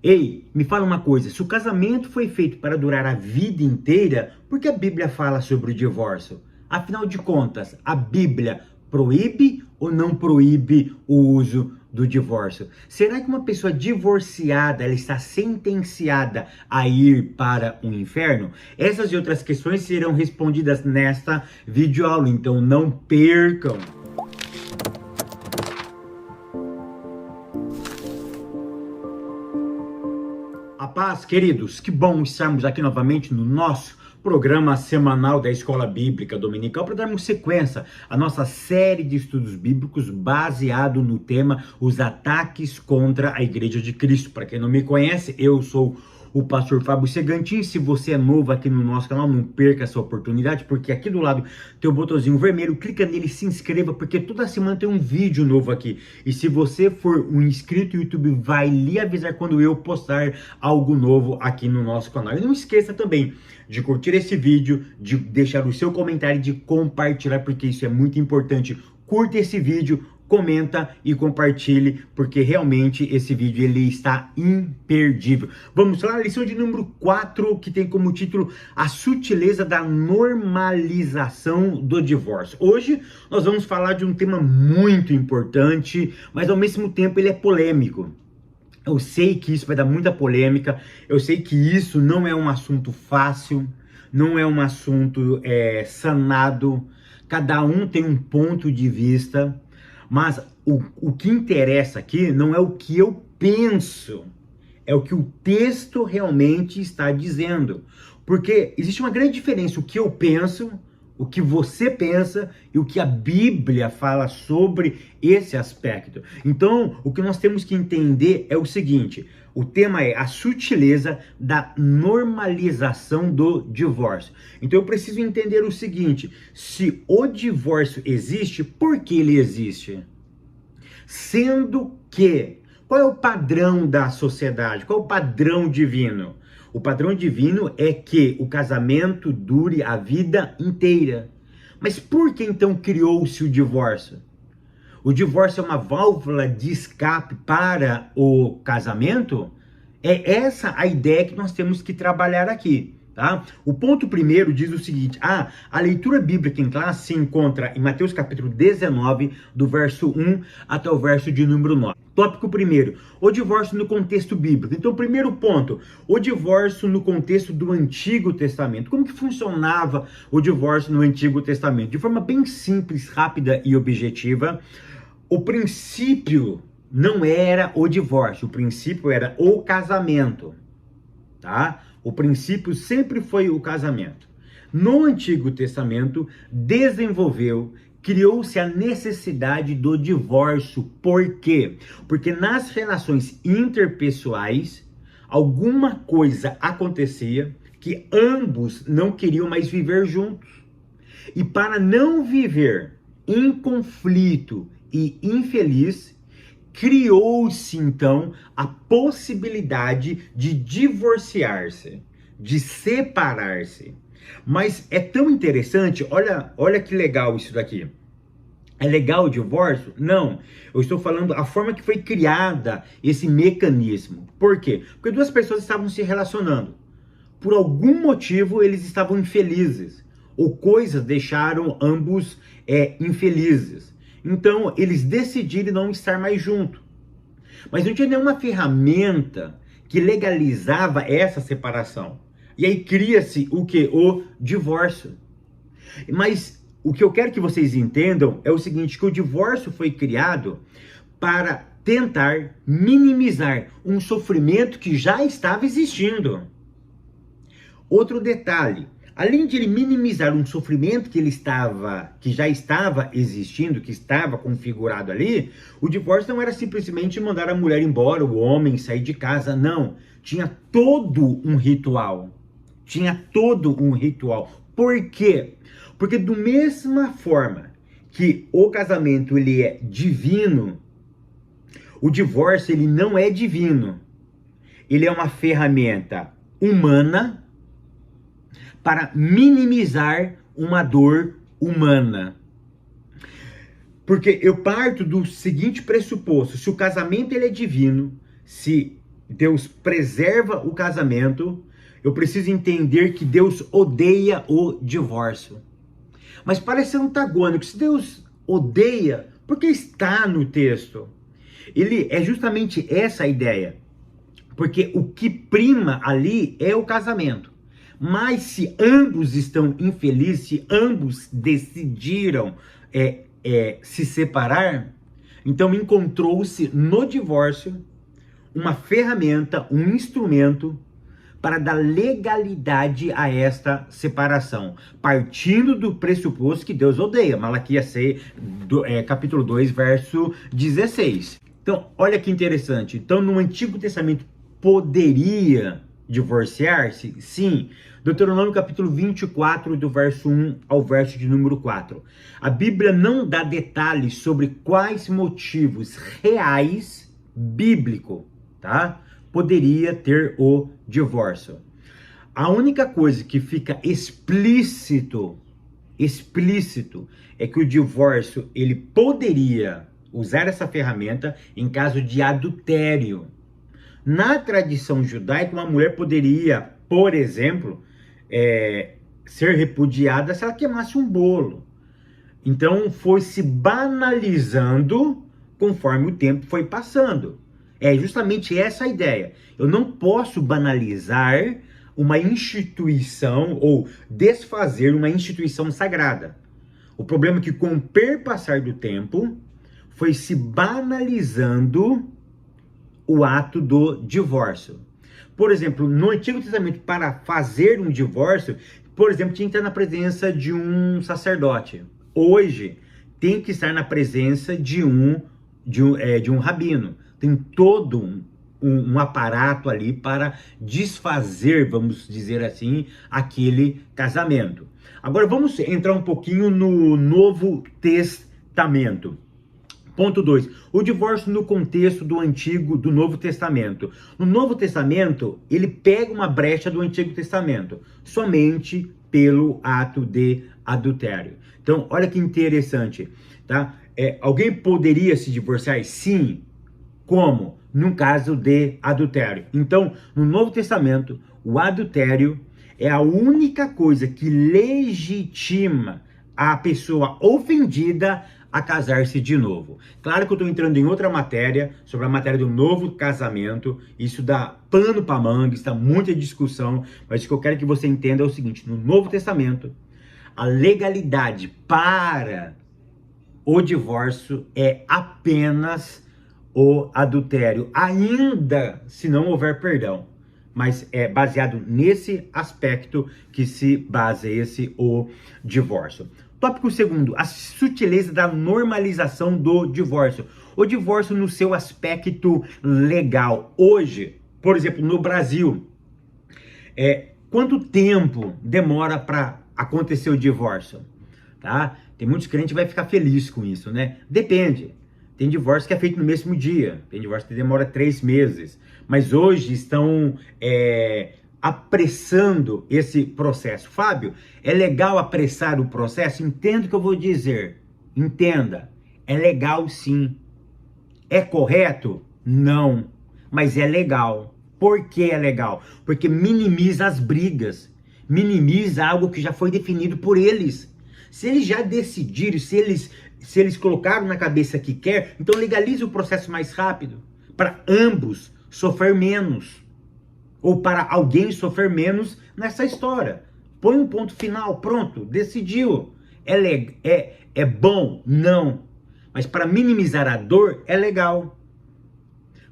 Ei, me fala uma coisa, se o casamento foi feito para durar a vida inteira, por que a Bíblia fala sobre o divórcio? Afinal de contas, a Bíblia proíbe ou não proíbe o uso do divórcio? Será que uma pessoa divorciada, ela está sentenciada a ir para o inferno? Essas e outras questões serão respondidas nesta videoaula, então não percam! A paz, queridos, que bom estarmos aqui novamente no nosso programa semanal da Escola Bíblica Dominical para darmos sequência à nossa série de estudos bíblicos baseado no tema Os Ataques contra a Igreja de Cristo. Para quem não me conhece, eu sou o pastor Fábio Segantin. Se você é novo aqui no nosso canal, não perca essa oportunidade, porque aqui do lado tem o botãozinho vermelho, clica nele e se inscreva, porque toda semana tem um vídeo novo aqui. E se você for um inscrito, o YouTube vai lhe avisar quando eu postar algo novo aqui no nosso canal. E não esqueça também de curtir esse vídeo, de deixar o seu comentário e de compartilhar, porque isso é muito importante. Curta esse vídeo, comenta e compartilhe, porque realmente esse vídeo ele está imperdível. Vamos lá, lição de número 4, que tem como título A Sutileza da Normalização do Divórcio. Hoje nós vamos falar de um tema muito importante, mas ao mesmo tempo ele é polêmico. Eu sei que isso vai dar muita polêmica, eu sei que isso não é um assunto fácil, não é um assunto sanado, cada um tem um ponto de vista. Mas o que interessa aqui não é o que eu penso, é o que o texto realmente está dizendo. Porque existe uma grande diferença, o que eu penso, o que você pensa e o que a Bíblia fala sobre esse aspecto. Então, o que nós temos que entender é o seguinte: o tema é a sutileza da normalização do divórcio. Então eu preciso entender o seguinte: se o divórcio existe, por que ele existe? Sendo que, qual é o padrão da sociedade? Qual é o padrão divino? O padrão divino é que o casamento dure a vida inteira. Mas por que então criou-se o divórcio? O divórcio é uma válvula de escape para o casamento? É essa a ideia que nós temos que trabalhar aqui, tá? O ponto primeiro diz o seguinte: a leitura bíblica em classe se encontra em Mateus capítulo 19, do verso 1 até o verso de número 9. Tópico primeiro, o divórcio no contexto bíblico. Então, primeiro ponto, o divórcio no contexto do Antigo Testamento. Como que funcionava o divórcio no Antigo Testamento? De forma bem simples, rápida e objetiva. O princípio não era o divórcio, o princípio era o casamento, tá? O princípio sempre foi o casamento. No Antigo Testamento, criou-se a necessidade do divórcio. Por quê? Porque nas relações interpessoais, alguma coisa acontecia que ambos não queriam mais viver juntos. E para não viver em conflito e infeliz, criou-se então a possibilidade de divorciar-se, de separar-se. Mas é tão interessante, olha que legal isso daqui. É legal o divórcio? Não. Eu estou falando a forma que foi criada esse mecanismo. Por quê? Porque duas pessoas estavam se relacionando. Por algum motivo eles estavam infelizes. Ou coisas deixaram ambos infelizes. Então, eles decidiram não estar mais juntos. Mas não tinha nenhuma ferramenta que legalizava essa separação. E aí cria-se o que? O divórcio. Mas o que eu quero que vocês entendam é o seguinte, que o divórcio foi criado para tentar minimizar um sofrimento que já estava existindo. Outro detalhe, além de ele minimizar um sofrimento que já estava existindo, que estava configurado ali, o divórcio não era simplesmente mandar a mulher embora, o homem sair de casa, não. Tinha todo um ritual. Por quê? Porque da mesma forma que o casamento ele é divino, o divórcio ele não é divino. Ele é uma ferramenta humana para minimizar uma dor humana. Porque eu parto do seguinte pressuposto: se o casamento ele é divino, se Deus preserva o casamento, eu preciso entender que Deus odeia o divórcio. Mas parece ser antagônico. Se Deus odeia, por que está no texto? Ele é justamente essa a ideia. Porque o que prima ali é o casamento. Mas se ambos estão infelizes, se ambos decidiram se separar, então encontrou-se no divórcio uma ferramenta, um instrumento para dar legalidade a esta separação, partindo do pressuposto que Deus odeia. Malaquias 6, capítulo 2, verso 16. Então, olha que interessante. Então, no Antigo Testamento, poderia divorciar-se? Sim. Deuteronômio capítulo 24, do verso 1 ao verso de número 4. A Bíblia não dá detalhes sobre quais motivos reais bíblicos, tá? Poderia ter o divórcio. A única coisa que fica explícito é que o divórcio, ele poderia usar essa ferramenta em caso de adultério. Na tradição judaica, uma mulher poderia, por exemplo, ser repudiada se ela queimasse um bolo. Então foi se banalizando conforme o tempo foi passando. É justamente essa a ideia. Eu não posso banalizar uma instituição ou desfazer uma instituição sagrada. O problema é que com o perpassar do tempo, foi se banalizando o ato do divórcio. Por exemplo, no Antigo Testamento, para fazer um divórcio, por exemplo, tinha que estar na presença de um sacerdote. Hoje, tem que estar na presença de um rabino. Tem todo um aparato ali para desfazer, vamos dizer assim, aquele casamento. Agora vamos entrar um pouquinho no Novo Testamento. Ponto 2. O divórcio no contexto do Novo Testamento. No Novo Testamento, ele pega uma brecha do Antigo Testamento, somente pelo ato de adultério. Então, olha que interessante, tá? Alguém poderia se divorciar? Sim. Como? No caso de adultério. Então, no Novo Testamento, o adultério é a única coisa que legitima a pessoa ofendida a casar-se de novo. Claro que eu estou entrando em outra matéria, sobre a matéria do novo casamento. Isso dá pano para manga, está muita discussão, mas o que eu quero que você entenda é o seguinte: no Novo Testamento, a legalidade para o divórcio é apenas o adultério, ainda se não houver perdão. Mas é baseado nesse aspecto que se baseia o divórcio. Tópico 2, a sutileza da normalização do divórcio. O divórcio no seu aspecto legal. Hoje, por exemplo, no Brasil, quanto tempo demora para acontecer o divórcio? Tá? Tem muitos crentes que vai ficar feliz com isso, né? Depende. Tem divórcio que é feito no mesmo dia. Tem divórcio que demora 3 meses. Mas hoje estão apressando esse processo. Fábio, é legal apressar o processo? Entenda o que eu vou dizer. Entenda. É legal sim. É correto? Não. Mas é legal. Por que é legal? Porque minimiza as brigas. Minimiza algo que já foi definido por eles. Se eles já decidiram, se eles colocaram na cabeça que quer, então legalize o processo mais rápido. Para ambos sofrer menos. Ou para alguém sofrer menos nessa história. Põe um ponto final, pronto, decidiu. É bom? Não. Mas para minimizar a dor, é legal.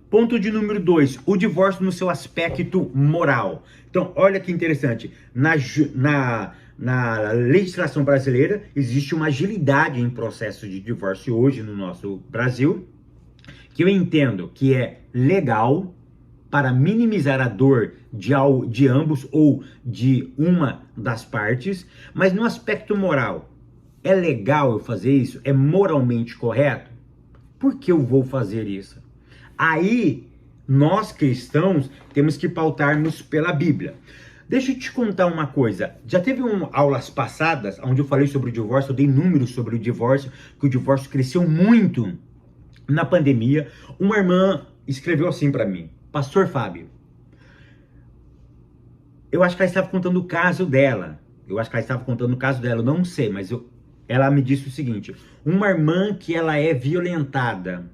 Ponto de número 2, o divórcio no seu aspecto moral. Então, olha que interessante. Na legislação brasileira, existe uma agilidade em processo de divórcio hoje no nosso Brasil, que eu entendo que é legal para minimizar a dor de ambos ou de uma das partes, mas no aspecto moral, é legal eu fazer isso? É moralmente correto? Por que eu vou fazer isso? Aí, nós cristãos temos que pautar-nos pela Bíblia. Deixa eu te contar uma coisa. Já teve aulas passadas onde eu falei sobre o divórcio, eu dei números sobre o divórcio, que o divórcio cresceu muito na pandemia. Uma irmã escreveu assim para mim: Pastor Fábio, eu acho que ela estava contando o caso dela. Eu não sei, mas ela me disse o seguinte: uma irmã que ela é violentada,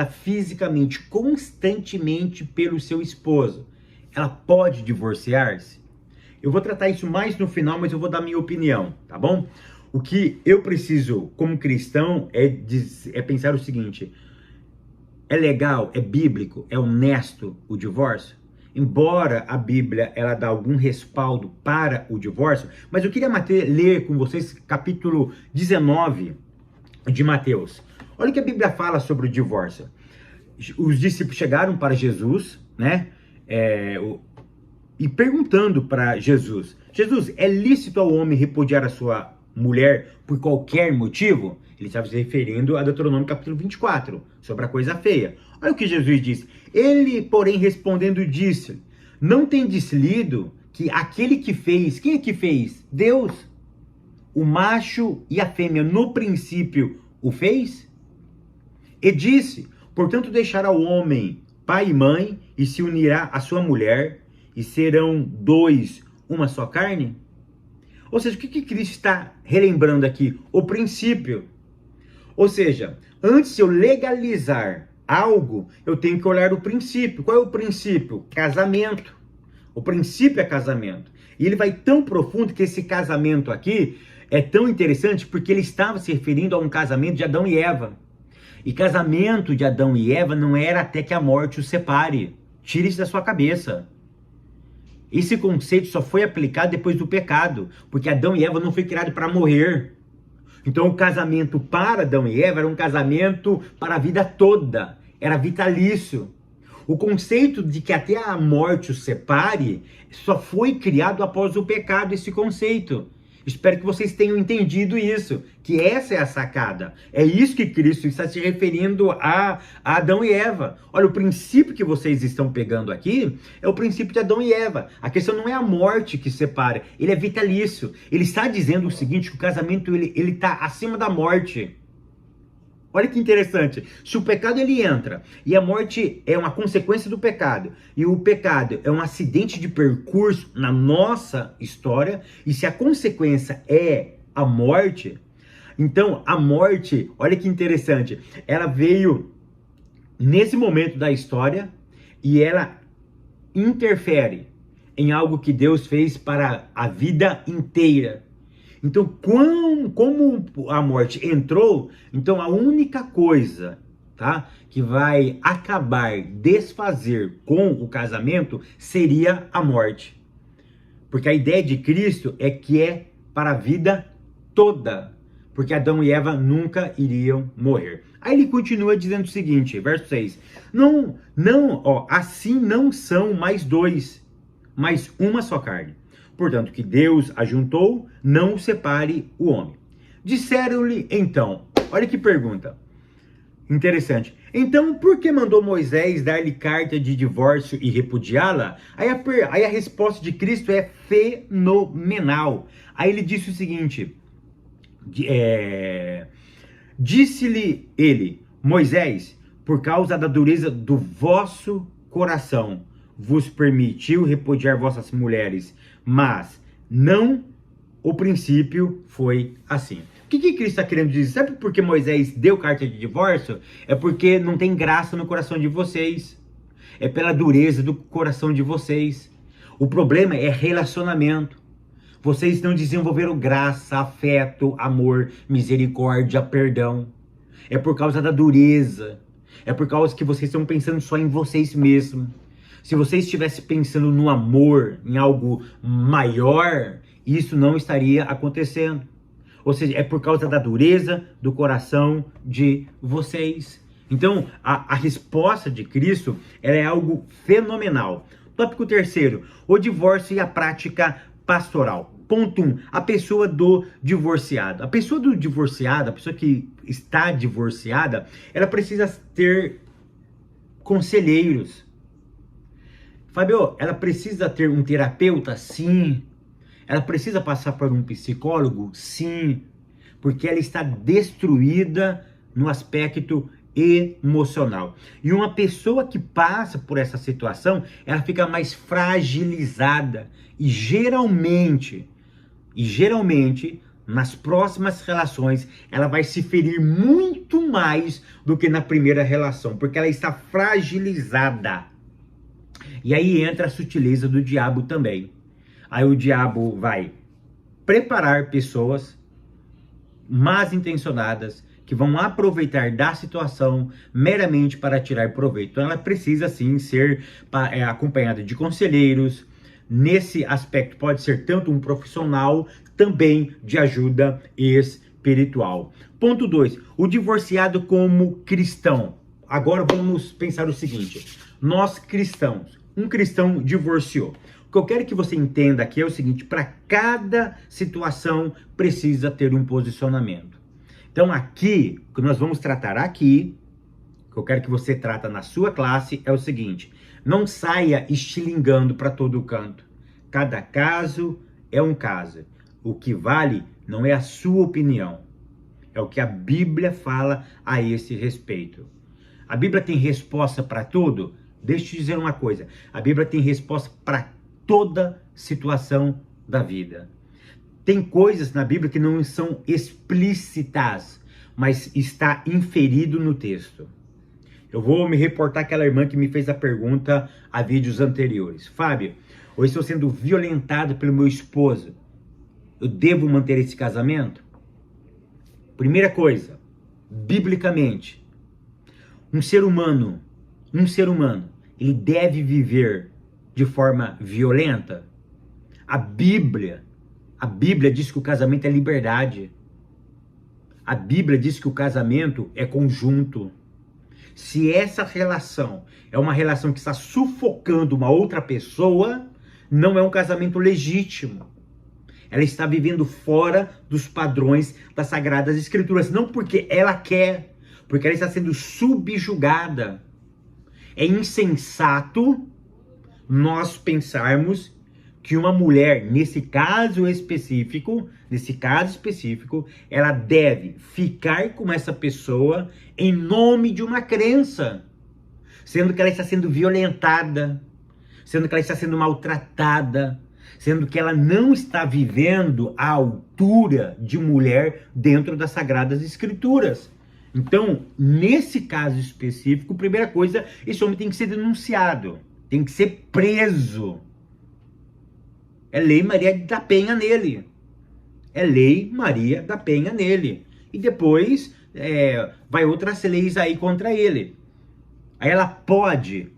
fisicamente, constantemente pelo seu esposo, ela pode divorciar-se? Eu vou tratar isso mais no final, mas eu vou dar minha opinião, tá bom? O que eu preciso, como cristão, é pensar o seguinte: é legal, é bíblico, é honesto o divórcio? Embora a Bíblia ela dá algum respaldo para o divórcio, mas eu queria ler com vocês capítulo 19 de Mateus. Olha o que a Bíblia fala sobre o divórcio. Os discípulos chegaram para Jesus, né? E perguntando para Jesus: Jesus, é lícito ao homem repudiar a sua mulher por qualquer motivo? Ele estava se referindo a Deuteronômio capítulo 24, sobre a coisa feia. Olha o que Jesus disse. Ele, porém, respondendo, disse: não tendes lido que aquele que fez, quem é que fez? Deus. O macho e a fêmea, no princípio, o fez? E disse: portanto, deixará o homem pai e mãe, e se unirá à sua mulher, e serão dois uma só carne? Ou seja, o que Cristo está relembrando aqui? O princípio. Ou seja, antes de eu legalizar algo, eu tenho que olhar o princípio. Qual é o princípio? Casamento. O princípio é casamento. E ele vai tão profundo que esse casamento aqui é tão interessante porque ele estava se referindo a um casamento de Adão e Eva. E casamento de Adão e Eva não era até que a morte os separe. Tire isso da sua cabeça. Esse conceito só foi aplicado depois do pecado, porque Adão e Eva não foi criado para morrer. Então o casamento para Adão e Eva era um casamento para a vida toda, era vitalício. O conceito de que até a morte os separe só foi criado após o pecado, esse conceito. Espero que vocês tenham entendido isso, que essa é a sacada. É isso que Cristo está se referindo a Adão e Eva. Olha, o princípio que vocês estão pegando aqui é o princípio de Adão e Eva. A questão não é a morte que separa, ele é vitalício. Ele está dizendo o seguinte, que o casamento ele está acima da morte. Olha que interessante, se o pecado ele entra e a morte é uma consequência do pecado e o pecado é um acidente de percurso na nossa história e se a consequência é a morte, então a morte, olha que interessante, ela veio nesse momento da história e ela interfere em algo que Deus fez para a vida inteira. Então, como a morte entrou, então a única coisa, tá, que vai acabar, desfazer com o casamento seria a morte. Porque a ideia de Cristo é que é para a vida toda. Porque Adão e Eva nunca iriam morrer. Aí ele continua dizendo o seguinte, verso 6. Assim não são mais dois, mas uma só carne. Portanto, que Deus ajuntou, não separe o homem. Disseram-lhe então, olha que pergunta interessante. Então, por que mandou Moisés dar-lhe carta de divórcio e repudiá-la? Aí a resposta de Cristo é fenomenal. Aí ele disse o seguinte, disse-lhe ele, Moisés, por causa da dureza do vosso coração, vos permitiu repudiar vossas mulheres, mas não o princípio foi assim. O que Cristo está querendo dizer? Sabe por que Moisés deu carta de divórcio? É porque não tem graça no coração de vocês. É pela dureza do coração de vocês. O problema é relacionamento. Vocês não desenvolveram graça, afeto, amor, misericórdia, perdão. É por causa da dureza. É por causa que vocês estão pensando só em vocês mesmos. Se você estivesse pensando no amor, em algo maior, isso não estaria acontecendo. Ou seja, é por causa da dureza do coração de vocês. Então, a resposta de Cristo ela é algo fenomenal. Tópico 3º, o divórcio e a prática pastoral. Ponto 1, a pessoa do divorciado. A pessoa do divorciado, a pessoa que está divorciada, ela precisa ter conselheiros. Fábio, ela precisa ter um terapeuta? Sim. Ela precisa passar por um psicólogo? Sim. Porque ela está destruída no aspecto emocional. E uma pessoa que passa por essa situação, ela fica mais fragilizada e geralmente nas próximas relações, ela vai se ferir muito mais do que na primeira relação, porque ela está fragilizada. E aí entra a sutileza do diabo também. Aí o diabo vai preparar pessoas mal intencionadas que vão aproveitar da situação meramente para tirar proveito. Então ela precisa sim ser acompanhada de conselheiros. Nesse aspecto pode ser tanto um profissional, também de ajuda espiritual. Ponto 2, o divorciado como cristão. Agora vamos pensar o seguinte, nós cristãos, um cristão divorciou. O que eu quero que você entenda aqui é o seguinte, para cada situação precisa ter um posicionamento. Então aqui, o que nós vamos tratar aqui, o que eu quero que você trata na sua classe é o seguinte, não saia estilingando para todo canto. Cada caso é um caso. O que vale não é a sua opinião, é o que a Bíblia fala a esse respeito. A Bíblia tem resposta para tudo? Deixa eu te dizer uma coisa, a Bíblia tem resposta para toda situação da vida. Tem coisas na Bíblia que não são explícitas, mas está inferido no texto. Eu vou me reportar àquela irmã que me fez a pergunta a vídeos anteriores. Fábio, eu estou sendo violentado pelo meu esposo. Eu devo manter esse casamento? Primeira coisa, biblicamente, um ser humano, ele deve viver de forma violenta? A Bíblia diz que o casamento é liberdade. A Bíblia diz que o casamento é conjunto. Se essa relação é uma relação que está sufocando uma outra pessoa, não é um casamento legítimo. Ela está vivendo fora dos padrões das Sagradas Escrituras. Não porque ela quer, porque ela está sendo subjugada. É insensato nós pensarmos que uma mulher, nesse caso específico, ela deve ficar com essa pessoa em nome de uma crença, sendo que ela está sendo violentada, sendo que ela está sendo maltratada, sendo que ela não está vivendo à altura de mulher dentro das Sagradas Escrituras. Então, nesse caso específico, primeira coisa, esse homem tem que ser denunciado, tem que ser preso. É lei Maria da Penha nele. É lei Maria da Penha nele. E depois vai outras leis aí contra ele. Aí ela pode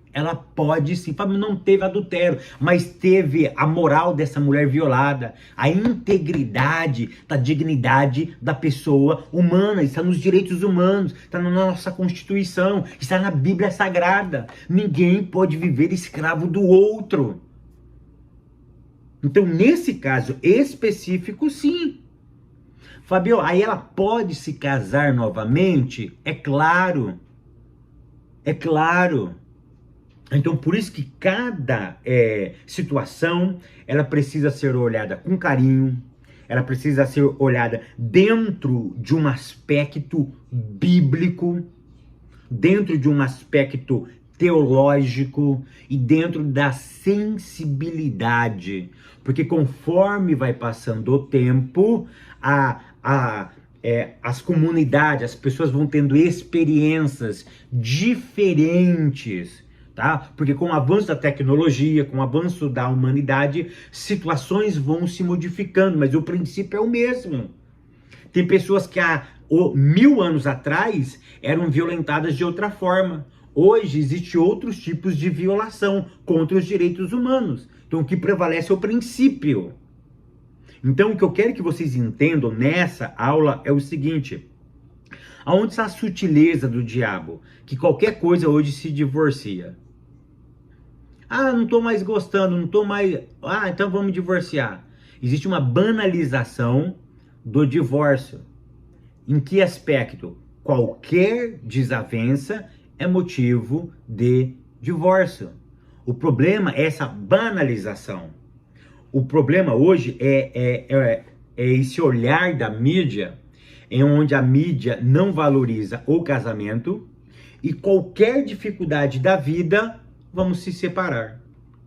sim, Fábio, não teve adultério, mas teve a moral dessa mulher violada, a integridade da dignidade da pessoa humana, está nos direitos humanos, está na nossa Constituição, está na Bíblia Sagrada. Ninguém pode viver escravo do outro. Então, nesse caso específico, sim. Fábio, aí ela pode se casar novamente? É claro. É claro. Então, por isso que cada situação, ela precisa ser olhada com carinho, ela precisa ser olhada dentro de um aspecto bíblico, dentro de um aspecto teológico e dentro da sensibilidade. Porque conforme vai passando o tempo, as comunidades, as pessoas vão tendo experiências diferentes, tá? Porque com o avanço da tecnologia, com o avanço da humanidade, situações vão se modificando, mas o princípio é o mesmo. Tem pessoas que há 1000 anos atrás eram violentadas de outra forma. Hoje existem outros tipos de violação contra os direitos humanos. Então o que prevalece é o princípio. Então o que eu quero que vocês entendam nessa aula é o seguinte: aonde está a sutileza do diabo? Que qualquer coisa hoje se divorcia. Ah, não estou mais gostando, não estou mais... Ah, então vamos divorciar. Existe uma banalização do divórcio. Em que aspecto? Qualquer desavença é motivo de divórcio. O problema é essa banalização. O problema hoje é esse olhar da mídia, em onde a mídia não valoriza o casamento, e qualquer dificuldade da vida, vamos se separar.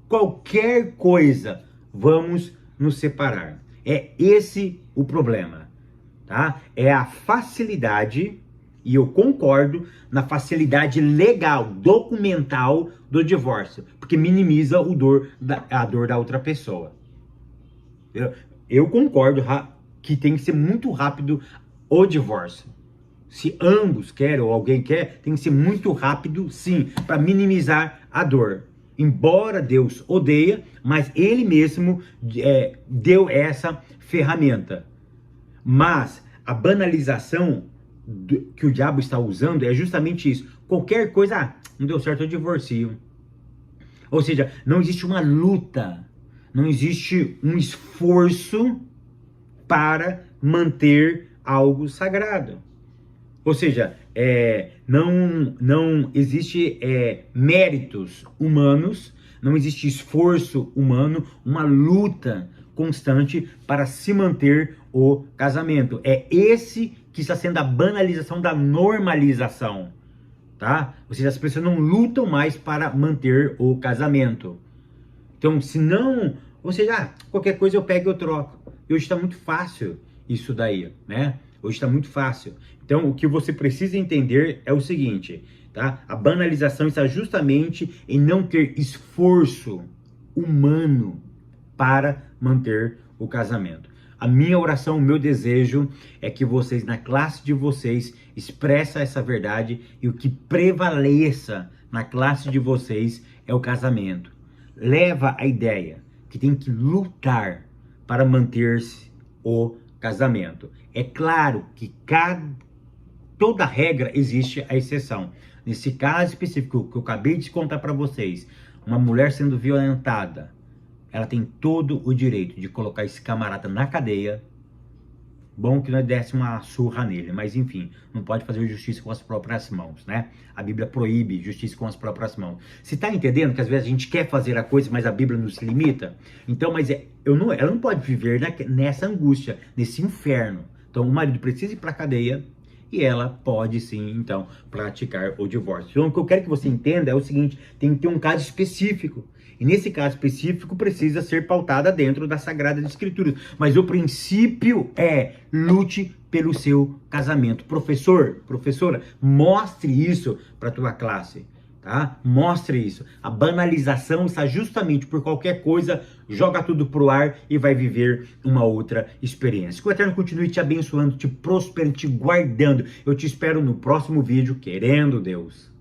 Qualquer coisa, vamos nos separar. É esse o problema, tá? É a facilidade, e eu concordo, na facilidade legal, documental do divórcio, porque minimiza a dor da outra pessoa. Eu concordo que tem que ser muito rápido o divórcio. Se ambos querem ou alguém quer, tem que ser muito rápido, sim, para minimizar a dor. Embora Deus odeia, mas Ele mesmo deu essa ferramenta. Mas a banalização que o diabo está usando é justamente isso. Qualquer coisa, não deu certo, eu divorcio. Ou seja, não existe uma luta, não existe um esforço para manter algo sagrado. Ou seja, não existe méritos humanos, não existe esforço humano, uma luta constante para se manter o casamento. É esse que está sendo a banalização da normalização, tá? Ou seja, as pessoas não lutam mais para manter o casamento. Então, se não, ou seja, qualquer coisa eu pego e eu troco. E hoje está muito fácil isso daí, né? Hoje está muito fácil. Então, o que você precisa entender é o seguinte, tá? A banalização está justamente em não ter esforço humano para manter o casamento. A minha oração, o meu desejo é que vocês, na classe de vocês, expressem essa verdade e o que prevaleça na classe de vocês é o casamento. Leva a ideia que tem que lutar para manter-se o casamento. É claro que toda regra existe a exceção. Nesse caso específico que eu acabei de contar para vocês, uma mulher sendo violentada, ela tem todo o direito de colocar esse camarada na cadeia. Bom que nós desse uma surra nele, mas enfim, não pode fazer justiça com as próprias mãos, né? A Bíblia proíbe justiça com as próprias mãos. Você tá entendendo que às vezes a gente quer fazer a coisa, mas a Bíblia nos limita? Então, ela não pode viver nessa angústia, nesse inferno. Então, o marido precisa ir para a cadeia e ela pode sim, então, praticar o divórcio. Então, o que eu quero que você entenda é o seguinte, tem que ter um caso específico. E nesse caso específico precisa ser pautada dentro das Sagradas Escrituras. Mas o princípio é lute pelo seu casamento. Professor, professora, mostre isso para a tua classe, tá? Mostre isso. A banalização está justamente por qualquer coisa, joga tudo pro ar e vai viver uma outra experiência. Que o Eterno continue te abençoando, te prosperando, te guardando. Eu te espero no próximo vídeo, querendo Deus.